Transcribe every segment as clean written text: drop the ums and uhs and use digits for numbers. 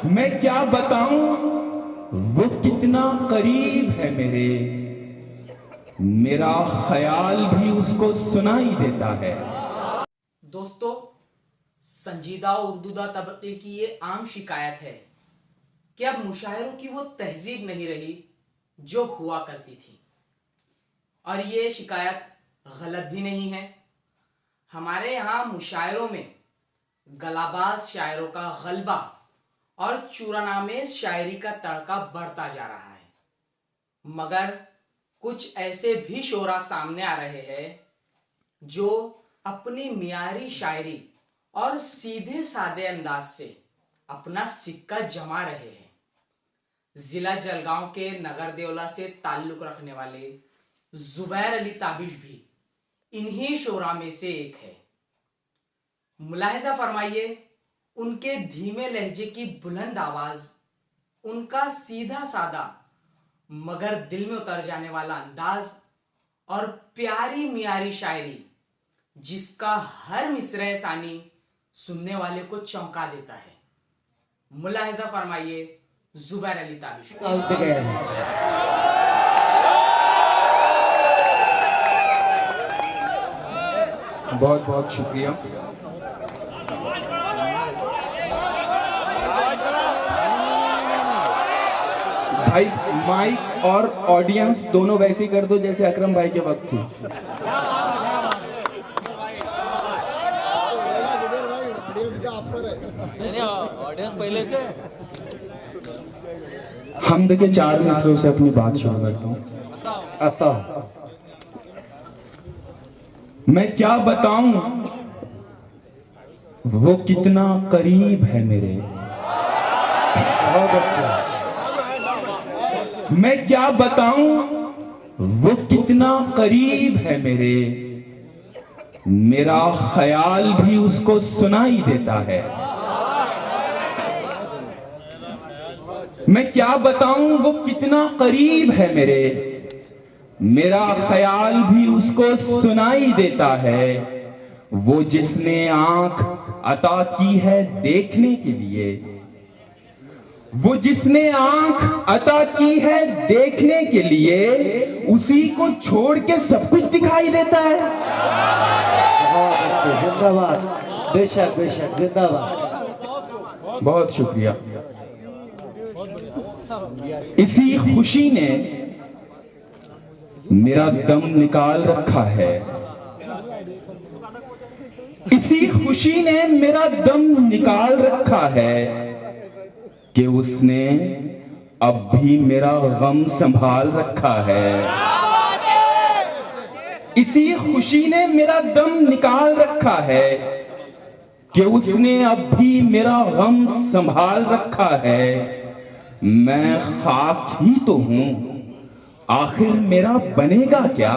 मैं क्या बताऊं वो कितना करीब है मेरे, मेरा ख्याल भी उसको सुनाई देता है। दोस्तों, संजीदा और उर्दूदा तबके की ये आम शिकायत है कि अब मुशायरों की वो तहजीब नहीं रही जो हुआ करती थी। और ये शिकायत गलत भी नहीं है। हमारे यहाँ मुशायरों में गलाबाज शायरों का गलबा और चूरानामेज शायरी का तड़का बढ़ता जा रहा है, मगर कुछ ऐसे भी शोरा सामने आ रहे हैं जो अपनी मियारी शायरी और सीधे सादे अंदाज से अपना सिक्का जमा रहे हैं। जिला जलगांव के नगर देवला से ताल्लुक रखने वाले जुबैर अली ताबिश भी इन्हीं शोरा में से एक है। मुलाहिजा फरमाइए उनके धीमे लहजे की बुलंद आवाज, उनका सीधा सादा मगर दिल में उतर जाने वाला अंदाज और प्यारी मियारी शायरी जिसका हर मिसरे सानी सुनने वाले को चौंका देता है। मुलाहिजा फरमाइए जुबैर अली ताबिश। बहुत बहुत शुक्रिया। भाई माइक और ऑडियंस दोनों वैसे ही कर दो जैसे अकरम भाई के वक्त थी। ऑडियंस पहले से हमद के 4 मिसरों से अपनी बात शुरू करता हूँ। आता मैं क्या बताऊं वो कितना करीब है मेरे। बहुत अच्छा। मैं क्या बताऊं वो कितना करीब है मेरे, मेरा ख्याल भी उसको सुनाई देता है। मैं क्या बताऊं वो कितना करीब है मेरे, मेरा ख्याल भी उसको सुनाई देता है। वो जिसने आंख अता की है देखने के लिए, वो जिसने आंख अता की है देखने के लिए, उसी को छोड़ के सब कुछ दिखाई देता है। बहुत अच्छे, जिंदाबाद। बेशक बेशक, जिंदाबाद। बहुत शुक्रिया। इसी खुशी ने मेरा दम निकाल रखा है, इसी खुशी ने मेरा दम निकाल रखा है कि उसने अब भी मेरा गम संभाल रखा है। इसी खुशी ने मेरा दम निकाल रखा है कि उसने अब भी मेरा गम संभाल रखा है। मैं खाक ही तो हूं, आखिर मेरा बनेगा क्या।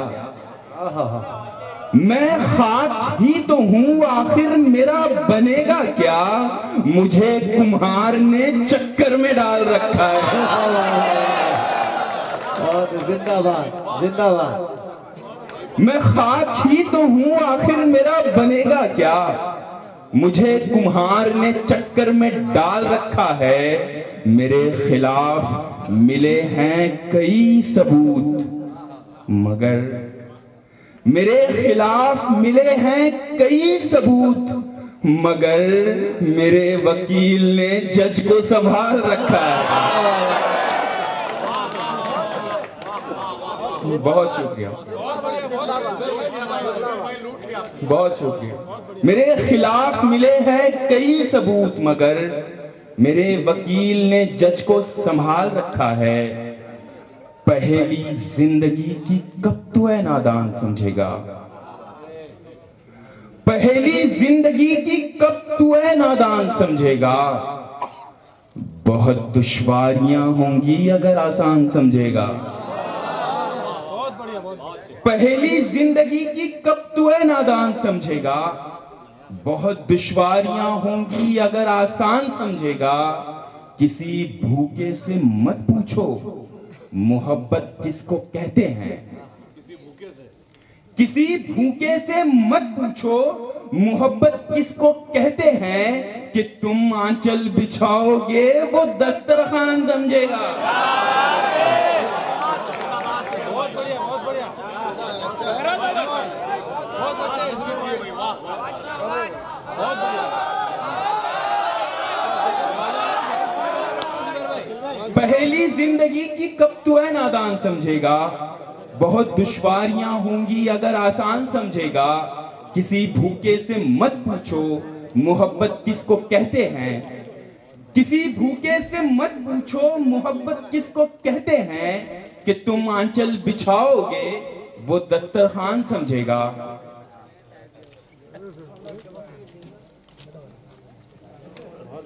मैं खाक ही तो हूं, आखिर मेरा बनेगा क्या। मुझे कुम्हार ने चक्कर में डाल रखा है। और जिंदाबाद जिंदाबाद। मैं खाक ही तो हूं, आखिर मेरा बनेगा क्या। मुझे कुम्हार ने चक्कर में डाल रखा है। मेरे खिलाफ मिले हैं कई सबूत, मगर मेरे खिलाफ मिले हैं कई सबूत, मगर मेरे वकील ने जज को संभाल रखा है। बहुत शुक्रिया, बहुत शुक्रिया। मेरे खिलाफ मिले हैं कई सबूत, मगर मेरे वकील ने जज को संभाल रखा है। पहली जिंदगी की कब तो है नादान समझेगा, पहली जिंदगी की कब तू है नादान समझेगा। बहुत दुश्वारियां होंगी अगर आसान समझेगा। पहली जिंदगी की कब तू है नादान समझेगा। बहुत दुश्वारियां होंगी अगर आसान समझेगा। किसी भूखे से मत पूछो मोहब्बत किसको कहते हैं। किसी भूखे से मत पूछो मोहब्बत किसको कहते हैं कि तुम आंचल बिछाओगे वो दस्तरखान समझेगा। पहली जिंदगी की कब तू है नादान समझेगा, बहुत दुश्वारियां होंगी अगर आसान समझेगा। किसी भूखे से मत पूछो मोहब्बत किसको कहते हैं, किसी भूखे से मत पूछो मोहब्बत किसको कहते हैं कि तुम आंचल बिछाओगे वो दस्तरखान समझेगा।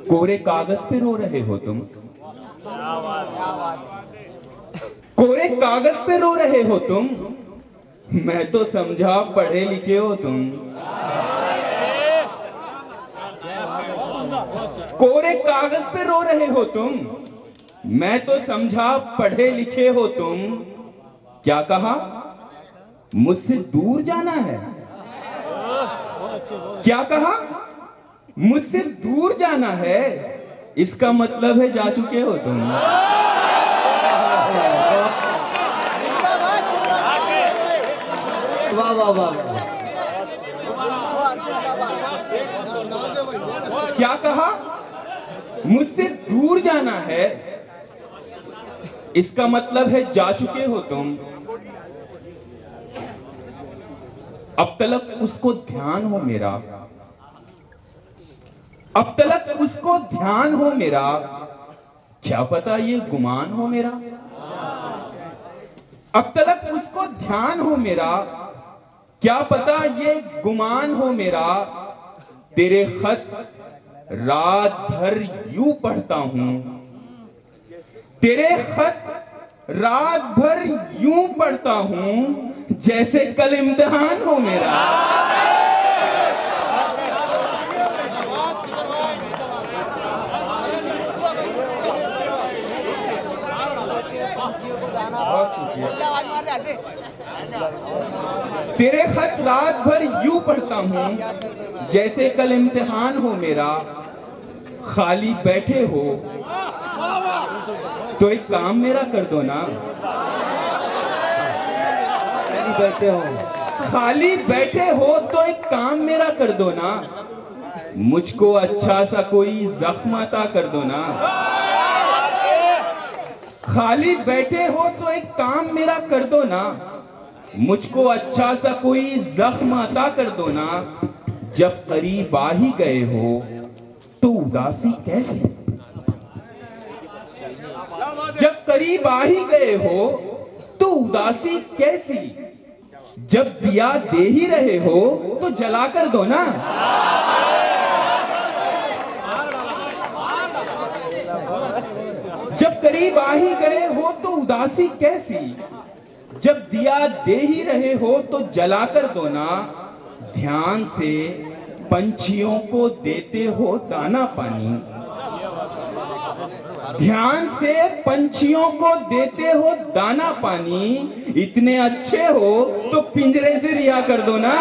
कोरे कागज पे रो रहे हो तुम, कोरे कागज पे रो रहे हो तुम, मैं तो समझा पढ़े लिखे हो तुम। कोरे कागज पे रो रहे हो तुम, मैं तो समझा पढ़े लिखे हो तुम। क्या कहा, मुझसे दूर जाना है? क्या कहा, मुझसे दूर जाना है? इसका मतलब है जा चुके हो तुम। वाह वाह वाह। क्या कहा, मुझसे दूर जाना है? इसका मतलब है जा चुके हो तुम। अब तलक उसको ध्यान हो मेरा, अब तलक उसको ध्यान हो मेरा, क्या पता ये गुमान हो मेरा। अब तलक उसको ध्यान हो मेरा, क्या पता ये गुमान हो मेरा। तेरे खत रात भर यूं पढ़ता हूं, तेरे खत रात भर यूं पढ़ता हूं जैसे कल इम्तिहान हो मेरा। तेरे खत रात भर यूं पढ़ता हूं जैसे कल इम्तिहान हो मेरा। खाली बैठे हो तो एक काम मेरा कर दो ना, बैठे हो, खाली बैठे हो तो एक काम मेरा कर दो ना, मुझको अच्छा सा कोई जख्म अता कर दो ना। खाली बैठे हो तो एक काम मेरा कर दो ना, मुझको अच्छा सा कोई जख्म अता कर दो ना। जब करीब आ ही गए हो तो उदासी कैसी, जब करीब आ ही गए हो तो उदासी कैसी। जब दिया दे ही रहे हो तो जला कर दो ना। जब करीब आ ही गए हो तो उदासी कैसी, जब दिया दे ही रहे हो तो जला कर दो ना। ध्यान से पंछियों को देते हो दाना पानी, ध्यान से पंछियों को देते हो दाना पानी। इतने अच्छे हो तो पिंजरे से रिहा कर दो ना।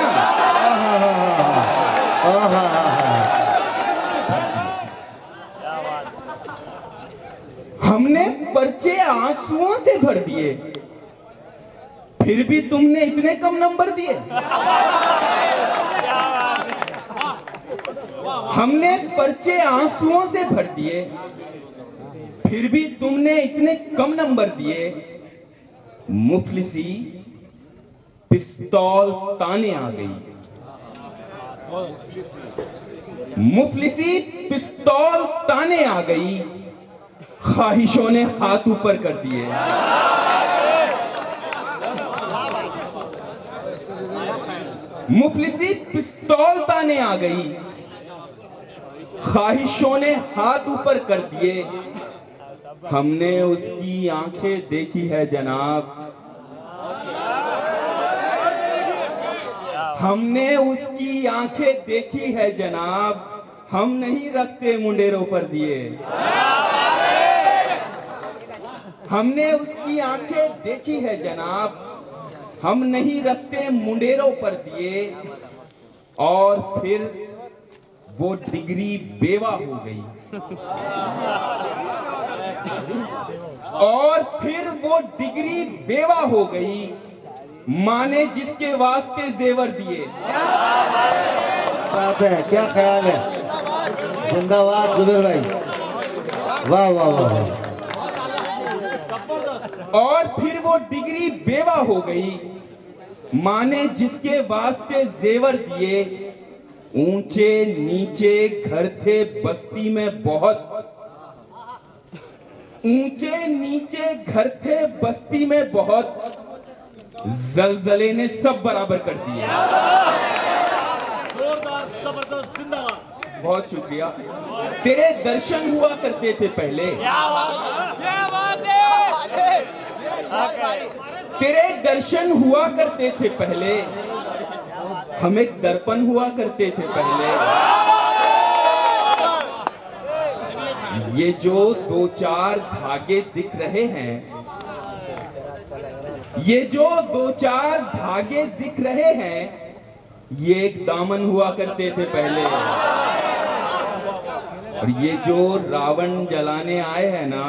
हमने पर्चे आंसुओं से भर दिए, फिर भी तुमने इतने कम नंबर दिए। हमने पर्चे आंसुओं से भर दिए, फिर भी तुमने इतने कम नंबर दिए। मुफलिसी पिस्तौल ताने आ गई, मुफलिसी पिस्तौल ताने आ गई। ख्वाहिशों ने हाथ ऊपर कर दिए, मुफलिसी पिस्तौल ताने आ गई। ख्वाहिशों ने हाथ ऊपर कर दिए। हमने उसकी आंखें देखी है जनाब, हमने उसकी आंखें देखी है जनाब। हम नहीं रखते मुंडेरों पर दिए, हमने उसकी आंखें देखी है जनाब। हम नहीं रखते मुंडेरों पर दिए। और फिर वो डिग्री बेवा हो गई, और फिर वो डिग्री बेवा हो गई। माँ ने जिसके वास्ते जेवर दिए। बात है, क्या ख्याल है। जिंदाबाद जुबेर भाई, वाह वाह वाह। और फिर वो डिग्री बेवा हो गई। माँ ने जिसके वास्ते जेवर दिए। ऊंचे नीचे घर थे बस्ती में बहुत, ऊंचे नीचे घर थे बस्ती में बहुत। जलजले ने सब बराबर कर दिया। जबरदस्त, जिंदाबाद। बहुत शुक्रिया। तेरे दर्शन हुआ करते थे पहले, तेरे दर्शन हुआ करते थे पहले। हमें दर्पण हुआ करते थे पहले। ये जो दो चार धागे दिख रहे हैं, ये जो दो चार धागे दिख रहे हैं, ये एक दामन हुआ करते थे पहले। और ये जो रावण जलाने आए हैं ना,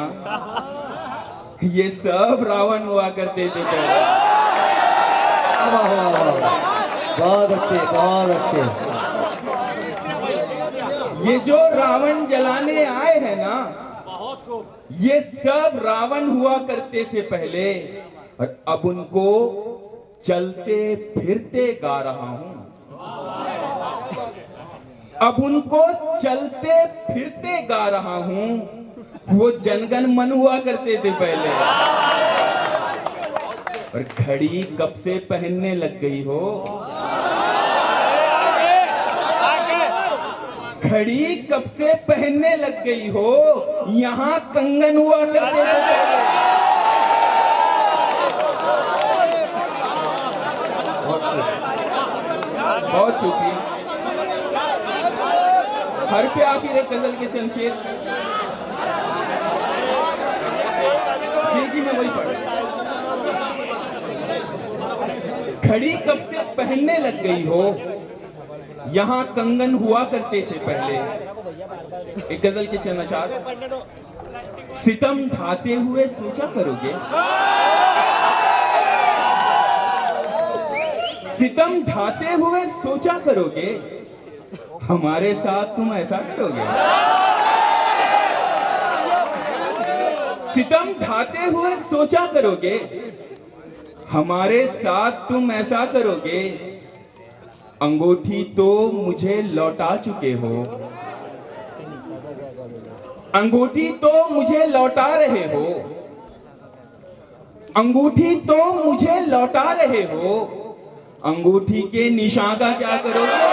ये सब रावण हुआ करते थे पहले। वाह वाह वाह, बहुत अच्छे बहुत अच्छे। ये जो रावण जलाने आए हैं ना, ये सब रावण हुआ करते थे पहले। और अब उनको चलते फिरते गा रहा हूं। अब उनको चलते फिरते गा रहा हूं। वो जनगण मन हुआ करते थे पहले। और घड़ी कब से पहनने लग गई हो, घड़ी कब से पहनने लग गई हो। यहां कंगन हुआ करते थे पहले। बहुत शुक्रिया। हर पे आखिर एक गजल के चंद शेर। जी मैं वही पढ़ रहा। घड़ी कब से पहनने लग गई हो, यहां कंगन हुआ करते थे पहले। एक गजल के चंद अशार। सितम ढाते हुए सोचा करोगे, सितम ढाते हुए सोचा करोगे, हमारे साथ तुम ऐसा करोगे। सितम ढाते हुए सोचा करोगे, हमारे साथ तुम ऐसा करोगे। अंगूठी तो मुझे लौटा चुके हो, अंगूठी तो मुझे लौटा रहे हो, अंगूठी तो मुझे लौटा रहे हो। अंगूठी के निशान का क्या करोगे।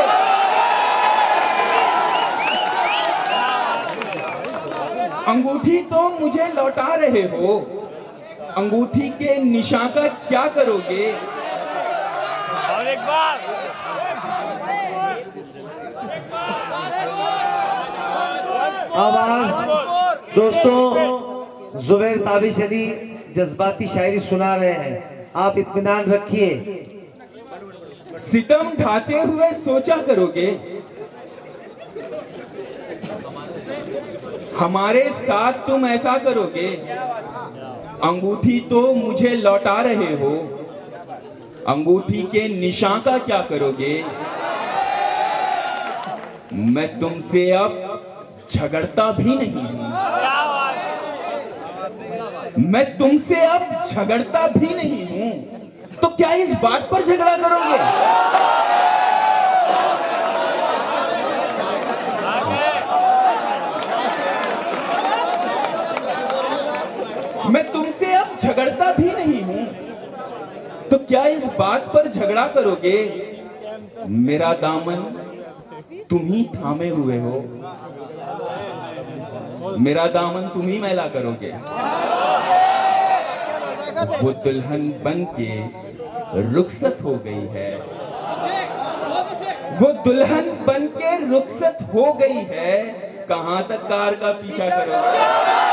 अंगूठी तो मुझे लौटा रहे हो, अंगूठी के निशान का क्या करोगे। और एक बार आवाज। दोस्तों, जुबैर ताबिश अली जज्बाती शायरी सुना रहे हैं, आप इत्मीनान रखिए। सितम ढाते हुए सोचा करोगे, हमारे साथ तुम ऐसा करोगे। अंगूठी तो मुझे लौटा रहे हो, अंगूठी के निशान का क्या करोगे। मैं तुमसे अब झगड़ता भी नहीं हूं, मैं तुमसे अब झगड़ता भी नहीं हूं। तो क्या इस बात पर झगड़ा करोगे। मैं तुमसे अब झगड़ता भी नहीं हूं, तो क्या इस बात पर झगड़ा करोगे। मेरा दामन तुम ही थामे हुए हो, मेरा दामन तुम ही मैला करोगे। वो दुल्हन बन के रुखसत हो गई है, वो दुल्हन बन के रुखसत हो गई है। कहां तक कार का पीछा करोगे।